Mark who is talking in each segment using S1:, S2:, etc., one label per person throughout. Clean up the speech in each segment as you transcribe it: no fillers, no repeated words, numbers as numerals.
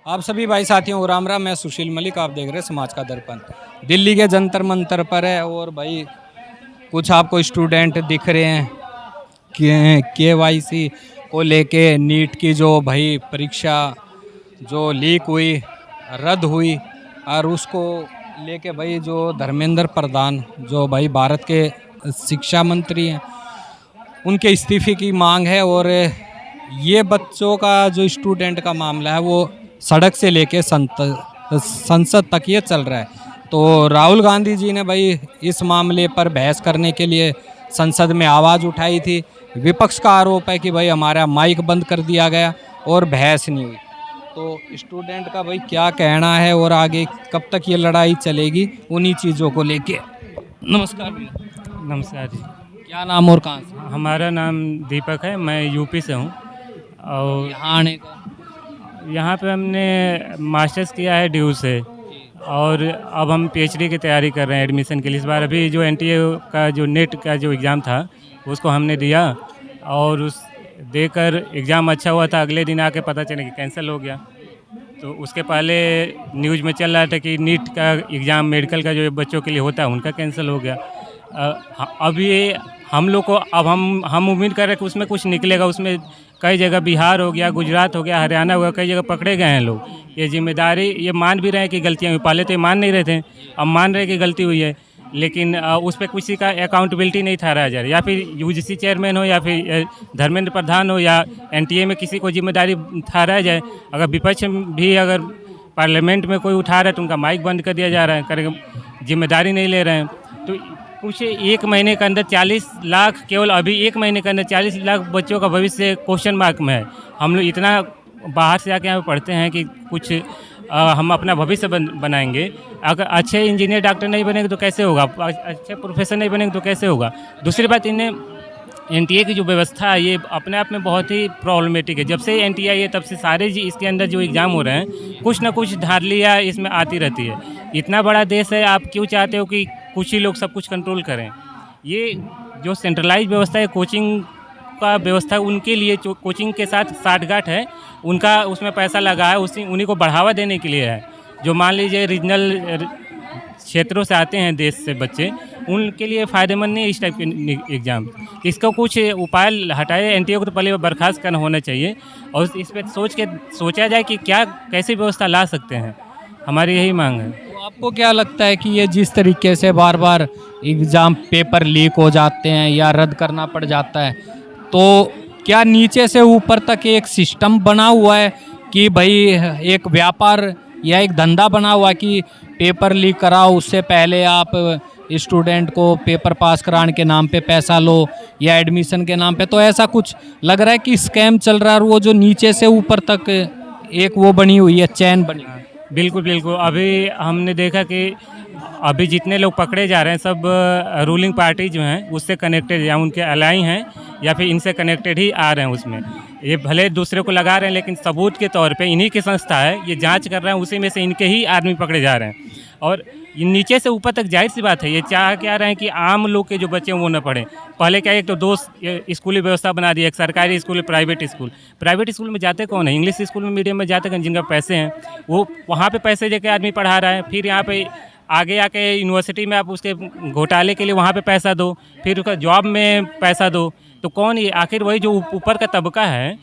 S1: आप सभी भाई साथियों को राम राम। मैं सुशील मलिक, आप देख रहे हैं समाज का दर्पण। दिल्ली के जंतर मंतर पर है और भाई कुछ आपको स्टूडेंट दिख रहे हैं KYC को लेके, नीट की जो भाई परीक्षा जो लीक हुई, रद्द हुई, और उसको लेके भाई जो धर्मेंद्र प्रधान जो भाई भारत के शिक्षा मंत्री हैं, उनके इस्तीफे की मांग है। और ये बच्चों का जो स्टूडेंट का मामला है वो सड़क से लेके संसद तक ये चल रहा है। तो राहुल गांधी जी ने भाई इस मामले पर बहस करने के लिए संसद में आवाज़ उठाई थी। विपक्ष का आरोप है कि भाई हमारा माइक बंद कर दिया गया और बहस नहीं हुई। तो स्टूडेंट का भाई क्या कहना है और आगे कब तक ये लड़ाई चलेगी, उन्हीं चीज़ों को लेके। नमस्कार भैया।
S2: नमस्कार जी।
S1: क्या नाम और कहाँ से?
S2: हमारा नाम दीपक है, मैं यूपी से हूँ। और
S1: यहाँ आने का
S2: यहाँ पे हमने मास्टर्स किया है ड्यू से, और अब हम पीएचडी की तैयारी कर रहे हैं एडमिशन के लिए। इस बार अभी जो एनटीए का जो नेट का जो एग्ज़ाम था उसको हमने दिया, और उस देकर एग्ज़ाम अच्छा हुआ था। अगले दिन आके पता चला कि कैंसिल हो गया। तो उसके पहले न्यूज़ में चल रहा था कि नीट का एग्ज़ाम मेडिकल का जो बच्चों के लिए होता है उनका कैंसिल हो गया। अब ये हम लोग को, अब हम उम्मीद कर रहे हैं कि उसमें कुछ निकलेगा। उसमें कई जगह बिहार हो गया, गुजरात हो गया, हरियाणा हो गया, कई जगह पकड़े गए हैं लोग। ये जिम्मेदारी, ये मान भी रहे हैं कि गलतियाँ हुई। पहले तो ये मान नहीं रहे थे, अब मान रहे हैं कि गलती हुई है, लेकिन उस पर किसी का अकाउंटेबिलिटी नहीं ठहराया जा रहा। या फिर यूजीसी चेयरमैन हो, या फिर धर्मेंद्र प्रधान हो, या एनटीए में किसी को जिम्मेदारी ठहराया जाए। अगर विपक्ष भी अगर पार्लियामेंट में कोई उठा रहा है तो उनका माइक बंद कर दिया जा रहा है, करेंगे जिम्मेदारी नहीं ले रहे हैं। तो कुछ एक महीने के अंदर 40 लाख, केवल अभी एक महीने के अंदर 40 लाख बच्चों का भविष्य क्वेश्चन मार्क में है। हम लोग इतना बाहर से आके यहाँ पे पढ़ते हैं कि कुछ हम अपना भविष्य बनाएंगे। अगर अच्छे इंजीनियर डॉक्टर नहीं बनेंगे तो कैसे होगा, अच्छे प्रोफेसर नहीं बनेंगे तो कैसे होगा। दूसरी बात, इन्हें एनटीए की जो व्यवस्था है ये अपने आप में बहुत ही प्रॉब्लमेटिक है। जब से एनटीए आई है तब से सारे जी इसके अंदर जो एग्ज़ाम हो रहे हैं, कुछ ना कुछ धारलियाँ इसमें आती रहती है। इतना बड़ा देश है, आप क्यों चाहते हो कि कुछ ही लोग सब कुछ कंट्रोल करें। ये जो सेंट्रलाइज व्यवस्था है, कोचिंग का व्यवस्था, उनके लिए जो कोचिंग के साथ साठगांठ है, उनका उसमें पैसा लगा है, उन्हीं को बढ़ावा देने के लिए है। जो मान लीजिए रीजनल क्षेत्रों से आते हैं देश से बच्चे, उनके लिए फ़ायदेमंद नहीं इस टाइप के एग्ज़ाम। इसका कुछ उपाय हटाए। एनटीए को तो पहले बर्खास्त करना होना चाहिए, और इस पर सोचा जाए कि क्या कैसी व्यवस्था ला सकते हैं। हमारी यही मांग है।
S1: तो आपको क्या लगता है कि ये जिस तरीके से बार बार एग्ज़ाम पेपर लीक हो जाते हैं या रद्द करना पड़ जाता है, तो क्या नीचे से ऊपर तक एक सिस्टम बना हुआ है कि भाई एक व्यापार या एक धंधा बना हुआ है कि पेपर लीक कराओ, उससे पहले आप स्टूडेंट को पेपर पास कराने के नाम पे पैसा लो या एडमिशन के नाम पे? तो ऐसा कुछ लग रहा है कि स्कैम चल रहा है, और वो जो नीचे से ऊपर तक एक वो बनी हुई है, चैन बनी।
S2: बिल्कुल बिल्कुल। अभी हमने देखा कि अभी जितने लोग पकड़े जा रहे हैं सब रूलिंग पार्टी जो हैं उससे कनेक्टेड, या उनके अलाई हैं, या फिर इनसे कनेक्टेड ही आ रहे हैं उसमें। ये भले दूसरे को लगा रहे हैं, लेकिन सबूत के तौर पे इन्हीं की संस्था है, ये जांच कर रहे हैं, उसी में से इनके ही आदमी पकड़े जा रहे हैं। और ये नीचे से ऊपर तक जाहिर सी बात है, ये चाह क्या रहे हैं कि आम लोग के जो बच्चे हैं वो न पढ़ें। पहले क्या, एक तो दो स्कूली व्यवस्था बना दी, एक सरकारी school, private school. Private school में जाते कौन है? इंग्लिश स्कूल में, मीडियम में जाते कौन? जिनका पैसे हैं वो वहाँ पे पैसे देके आदमी पढ़ा रहा है। फिर यहाँ पे आगे आके यूनिवर्सिटी में आप उसके घोटाले के लिए वहाँ पे पैसा दो, फिर उसका जॉब में पैसा दो। तो कौन, ये आखिर वही जो ऊपर का तबका है,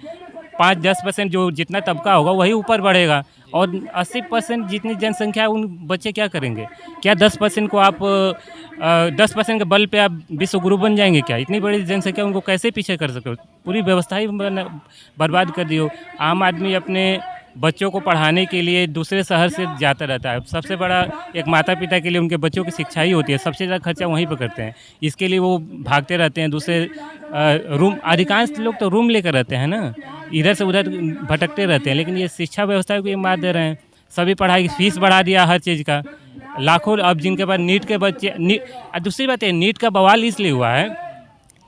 S2: 5-10% जो जितना तबका होगा वही ऊपर बढ़ेगा, और 80% जितनी जनसंख्या है उन बच्चे क्या करेंगे? क्या 10% को आप 10% के बल पे आप विश्व गुरु बन जाएंगे क्या? इतनी बड़ी जनसंख्या, उनको कैसे पीछे कर सके? पूरी व्यवस्था ही बर्बाद कर दी हो। आम आदमी अपने बच्चों को पढ़ाने के लिए दूसरे शहर से जाता रहता है। सबसे बड़ा एक माता पिता के लिए उनके बच्चों की शिक्षा ही होती है, सबसे ज़्यादा खर्चा वहीं पर करते हैं। इसके लिए वो भागते रहते हैं दूसरे रूम। अधिकांश लोग तो रूम लेकर रहते हैं ना, इधर से उधर भटकते रहते हैं। लेकिन ये शिक्षा व्यवस्था को ये मात दे रहे हैं। सभी पढ़ाई की फीस बढ़ा दिया हर चीज़ का, लाखों। अब जिनके पास नीट के बच्चे, दूसरी बात है, नीट का बवाल इसलिए हुआ है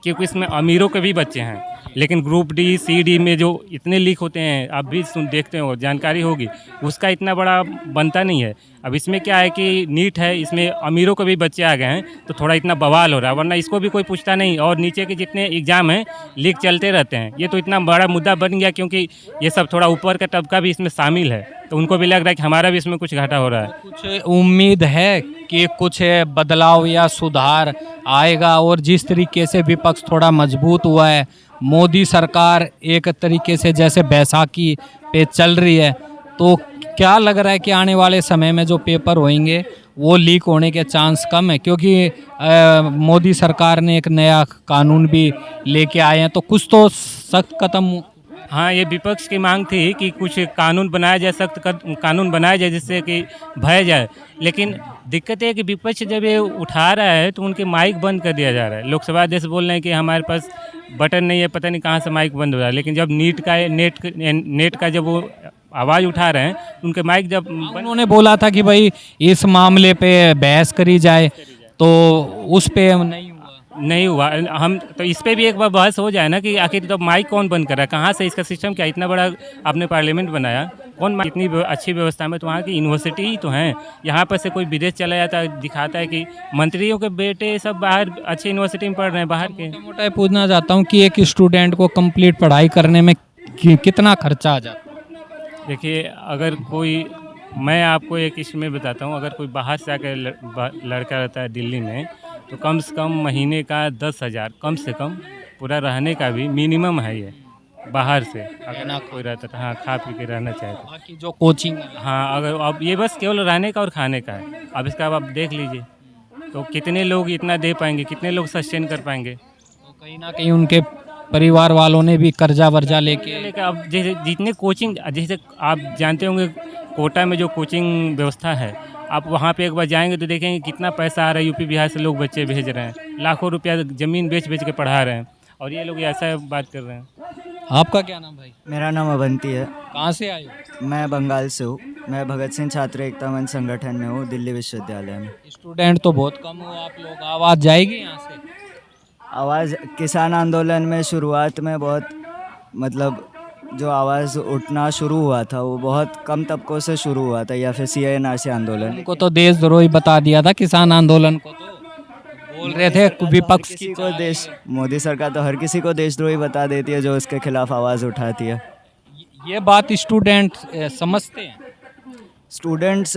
S2: क्योंकि इसमें अमीरों के भी बच्चे हैं। लेकिन ग्रुप डी सी डी में जो इतने लीक होते हैं, आप भी देखते हो, जानकारी होगी, उसका इतना बड़ा बनता नहीं है। अब इसमें क्या है कि नीट है, इसमें अमीरों को भी बच्चे आ गए हैं, तो थोड़ा इतना बवाल हो रहा है, वरना इसको भी कोई पूछता नहीं। और नीचे के जितने एग्ज़ाम हैं लीक चलते रहते हैं। ये तो इतना बड़ा मुद्दा बन गया क्योंकि ये सब थोड़ा ऊपर का तबका भी इसमें शामिल है, तो उनको भी लग रहा है कि हमारा भी इसमें कुछ घाटा हो रहा है।
S1: कुछ उम्मीद है कि कुछ बदलाव या सुधार आएगा? और जिस तरीके से विपक्ष थोड़ा मजबूत हुआ है, मोदी सरकार एक तरीके से जैसे बैसाखी पे चल रही है, तो क्या लग रहा है कि आने वाले समय में जो पेपर होंगे वो लीक होने के चांस कम है? क्योंकि मोदी सरकार ने एक नया कानून भी लेके आए हैं, तो कुछ तो सख्त कदम।
S2: हाँ, ये विपक्ष की मांग थी कि कुछ कानून बनाया जाए, कानून बनाया जाए जिससे कि भय जाए। लेकिन दिक्कत है कि विपक्ष जब ये उठा रहा है तो उनके माइक बंद कर दिया जा रहा है। लोकसभा अध्यक्ष बोल रहे हैं कि हमारे पास बटन नहीं है, पता नहीं कहाँ से माइक बंद हो रहा है। लेकिन जब नेट का जब वो आवाज़ उठा रहे हैं, उनके माइक जब
S1: उन्होंने बोला था कि भाई इस मामले पे बहस करी जाए, तो उस पे नहीं हुआ।
S2: हम तो इस पे भी एक बार बहस हो जाए ना कि आखिर तो माइक कौन बंद कर रहा है, कहाँ से इसका सिस्टम क्या, इतना बड़ा आपने पार्लियामेंट बनाया, कौन इतनी अच्छी व्यवस्था में, तो वहाँ की यूनिवर्सिटी ही तो हैं। यहाँ पर से कोई विदेश चला जाता है, दिखाता है कि मंत्रियों के बेटे सब बाहर अच्छी यूनिवर्सिटी में पढ़ रहे हैं, बाहर के।
S1: मोटा पूछना चाहता हूँ कि एक स्टूडेंट को कंप्लीट पढ़ाई करने में कितना खर्चा आ जाता है?
S2: देखिए, अगर कोई, मैं आपको एक इसमें बताता हूँ, अगर कोई बाहर से आकर लड़का रहता है दिल्ली में, तो कम से कम महीने का 10,000 कम से कम, पूरा रहने का भी मिनिमम है ये, बाहर से अगर कोई रहता था। हाँ, खा पी के रहना चाहे तो।
S1: बाकी जो कोचिंग है,
S2: हाँ, अगर अब ये बस केवल रहने का और खाने का है। अब इसका अब आप देख लीजिए, तो कितने लोग इतना दे पाएंगे, कितने लोग सस्टेन कर पाएंगे।
S1: तो कहीं ना कहीं उनके परिवार वालों ने भी कर्जा वर्जा लेके
S2: अब जैसे जितने कोचिंग, जैसे आप जानते होंगे कोटा में जो कोचिंग व्यवस्था है, आप वहाँ पे एक बार जाएंगे तो देखेंगे कितना पैसा आ रहा है। यूपी बिहार से लोग बच्चे भेज रहे हैं, लाखों रुपया ज़मीन बेच बेच के पढ़ा रहे हैं, और ये लोग ऐसा बात कर रहे हैं।
S1: आपका क्या नाम भाई?
S3: मेरा नाम अवंती है।
S1: कहाँ से आए हो?
S3: मैं बंगाल से हूँ। मैं भगत सिंह छात्र एकता मंच संगठन में हूँ, दिल्ली विश्वविद्यालय में।
S1: स्टूडेंट तो बहुत कम हो आप लोग, आवाज़ जाएगी यहाँ से?
S3: आवाज़ किसान आंदोलन में शुरुआत में बहुत, मतलब जो आवाज़ उठना शुरू हुआ था वो बहुत कम तबकों से शुरू हुआ था, या फिर CNRC आंदोलन।
S1: उनको तो देशद्रोही बता दिया था किसान आंदोलन को, तो बोल रहे थे विपक्ष
S3: किसी
S1: की
S3: को देश, मोदी सरकार तो हर किसी को देशद्रोही बता देती है जो उसके खिलाफ आवाज़ उठाती है।
S1: ये बात स्टूडेंट समझते हैं?
S3: स्टूडेंट्स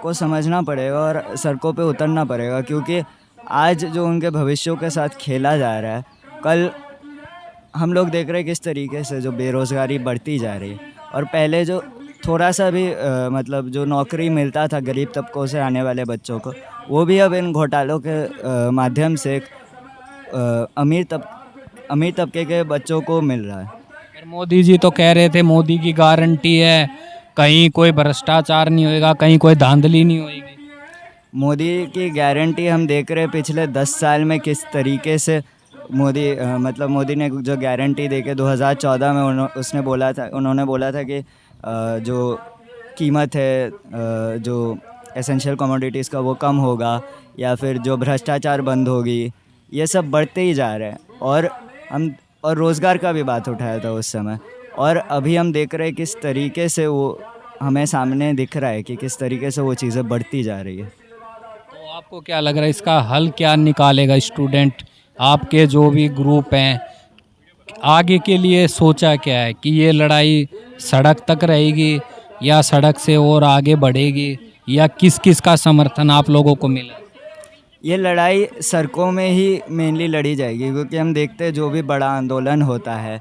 S3: को समझना पड़ेगा और सड़कों पे उतरना पड़ेगा, क्योंकि आज जो उनके भविष्यों के साथ खेला जा रहा है, कल हम लोग देख रहे हैं किस तरीके से जो बेरोज़गारी बढ़ती जा रही है। और पहले जो थोड़ा सा भी मतलब जो नौकरी मिलता था गरीब तबकों से आने वाले बच्चों को, वो भी अब इन घोटालों के माध्यम से अमीर तबके के बच्चों को मिल रहा है।
S1: फिर मोदी जी तो कह रहे थे मोदी की गारंटी है, कहीं कोई भ्रष्टाचार नहीं होएगा, कहीं कोई धांधली नहीं होएगी।
S3: मोदी की गारंटी हम देख रहे हैं पिछले 10 साल में किस तरीके से मोदी ने जो गारंटी देके 2014 में उन्होंने बोला था कि जो कीमत है जो एसेंशियल कमोडिटीज़ का वो कम होगा, या फिर जो भ्रष्टाचार बंद होगी। ये सब बढ़ते ही जा रहे हैं। और रोज़गार का भी बात उठाया था उस समय, और अभी हम देख रहे हैं किस तरीके से वो हमें सामने दिख रहा है कि किस तरीके से वो चीज़ें बढ़ती जा रही है।
S1: तो आपको क्या लग रहा है इसका हल क्या निकालेगा स्टूडेंट? आपके जो भी ग्रुप हैं, आगे के लिए सोचा क्या है कि ये लड़ाई सड़क तक रहेगी या सड़क से और आगे बढ़ेगी, या किस किस का समर्थन आप लोगों को मिला?
S3: ये लड़ाई सड़कों में ही मेनली लड़ी जाएगी, क्योंकि हम देखते हैं जो भी बड़ा आंदोलन होता है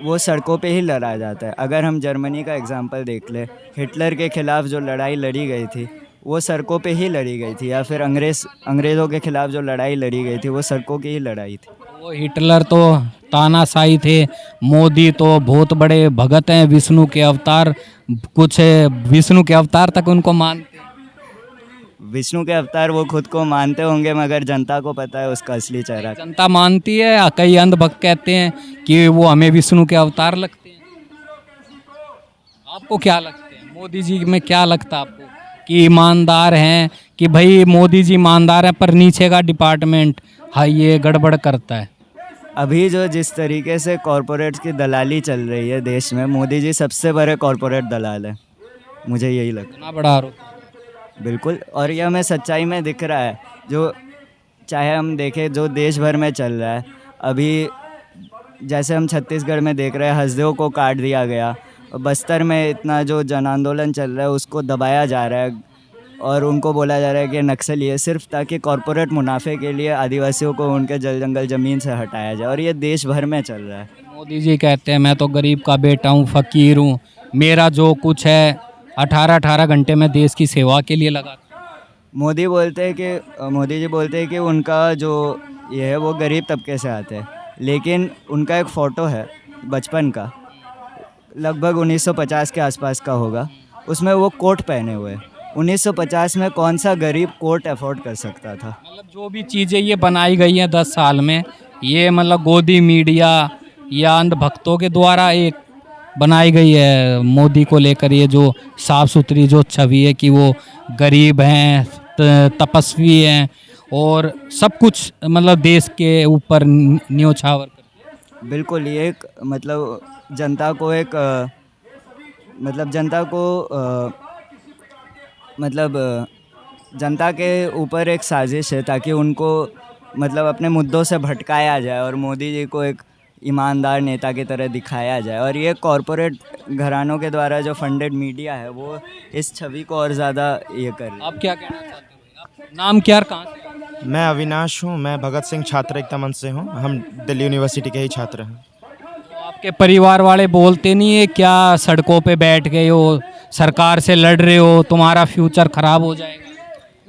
S3: वो सड़कों पे ही लड़ा जाता है। अगर हम जर्मनी का एग्जांपल देख ले, हिटलर के ख़िलाफ़ जो लड़ाई लड़ी गई थी वो सड़कों पे ही लड़ी गई थी, या फिर अंग्रेज़ों के ख़िलाफ़ जो लड़ाई लड़ी गई थी वो सड़कों की ही लड़ाई थी।
S1: वो हिटलर तो तानाशाही थे, मोदी तो बहुत बड़े भगत हैं, विष्णु के अवतार, कुछ विष्णु के अवतार तक उनको मानते हैं।
S3: विष्णु के अवतार वो खुद को मानते होंगे, मगर जनता को पता है उसका असली चेहरा।
S1: जनता मानती है, या कई अंधभक्त कहते हैं कि वो हमें विष्णु के अवतार लगते हैं। आपको क्या लगते हैं मोदी जी में, क्या लगता है आपको कि ईमानदार हैं, कि भाई मोदी जी ईमानदार हैं पर नीचे का डिपार्टमेंट हाँ ये गड़बड़ करता है?
S3: अभी जो जिस तरीके से कॉरपोरेट्स की दलाली चल रही है देश में, मोदी जी सबसे बड़े कॉरपोरेट दलाल हैं, मुझे यही लगता
S1: इतना बड़ा आरोप।
S3: है। बिल्कुल, और यह हमें सच्चाई में दिख रहा है। जो चाहे हम देखें जो देश भर में चल रहा है अभी, जैसे हम छत्तीसगढ़ में देख रहे हैं हसदेव को काट दिया गया, और बस्तर में इतना जो जन आंदोलन चल रहा है उसको दबाया जा रहा है और उनको बोला जा रहा है कि नक्सली है, सिर्फ ताकि कॉरपोरेट मुनाफे के लिए आदिवासियों को उनके जल जंगल ज़मीन से हटाया जाए, और ये देश भर में चल रहा है।
S1: मोदी जी कहते हैं मैं तो गरीब का बेटा हूँ, फ़कीर हूँ, मेरा जो कुछ है 18-18 घंटे में देश की सेवा के लिए लगा।
S3: मोदी जी बोलते हैं कि उनका जो ये है वो गरीब तबके से आते हैं, लेकिन उनका एक फ़ोटो है बचपन का, लगभग 1950 के आसपास का होगा, उसमें वो कोट पहने हुए हैं। 1950 में कौन सा गरीब कोट अफोर्ड कर सकता था?
S1: मतलब जो भी चीज़ें ये बनाई गई हैं 10 साल में, ये मतलब गोदी मीडिया या अंधभक्तों के द्वारा एक बनाई गई है मोदी को लेकर। ये जो साफ सुथरी जो छवि है कि वो गरीब हैं, तपस्वी हैं और सब कुछ मतलब देश के ऊपर न्योछावर करते हैं।
S3: बिल्कुल, ये एक मतलब जनता को एक मतलब जनता को मतलब जनता के ऊपर एक साजिश है ताकि उनको मतलब अपने मुद्दों से भटकाया जाए और मोदी जी को एक ईमानदार नेता की तरह दिखाया जाए, और ये कॉरपोरेट घरानों के द्वारा जो फंडेड मीडिया है वो इस छवि को और ज़्यादा ये कर रही है।
S1: आप क्या कहना चाहते हो भाई? आप नाम क्या और कहाँ से?
S4: मैं अविनाश हूँ, मैं भगत सिंह छात्र एकता मंच से हूँ। हम दिल्ली यूनिवर्सिटी के ही छात्र हैं।
S1: तो आपके परिवार वाले बोलते नहीं है क्या सड़कों पे बैठ गए हो, सरकार से लड़ रहे हो, तुम्हारा फ्यूचर खराब हो जाएगा?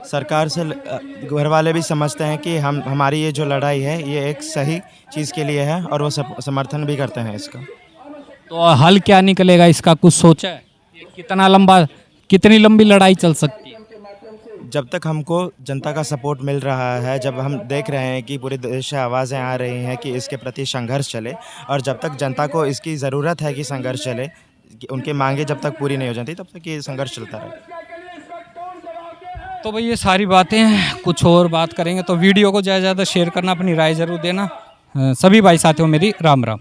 S4: सरकार से घर वाले भी समझते हैं कि हमारी ये जो लड़ाई है ये एक सही चीज़ के लिए है और वो समर्थन भी करते हैं इसका।
S1: तो हल क्या निकलेगा इसका, कुछ सोचा है? ये कितनी लंबी लड़ाई चल सकती है?
S4: जब तक हमको जनता का सपोर्ट मिल रहा है, जब हम देख रहे हैं कि पूरे देश से आवाज़ें आ रही हैं कि इसके प्रति संघर्ष चले, और जब तक जनता को इसकी ज़रूरत है कि संघर्ष चले, कि उनकी मांगें जब तक पूरी नहीं हो जाती तब तक ये संघर्ष चलता रहे।
S1: तो भाई ये सारी बातें हैं, कुछ और बात करेंगे। तो वीडियो को ज़्यादा से ज़्यादा शेयर करना, अपनी राय ज़रूर देना। सभी भाई साथियों मेरी राम राम।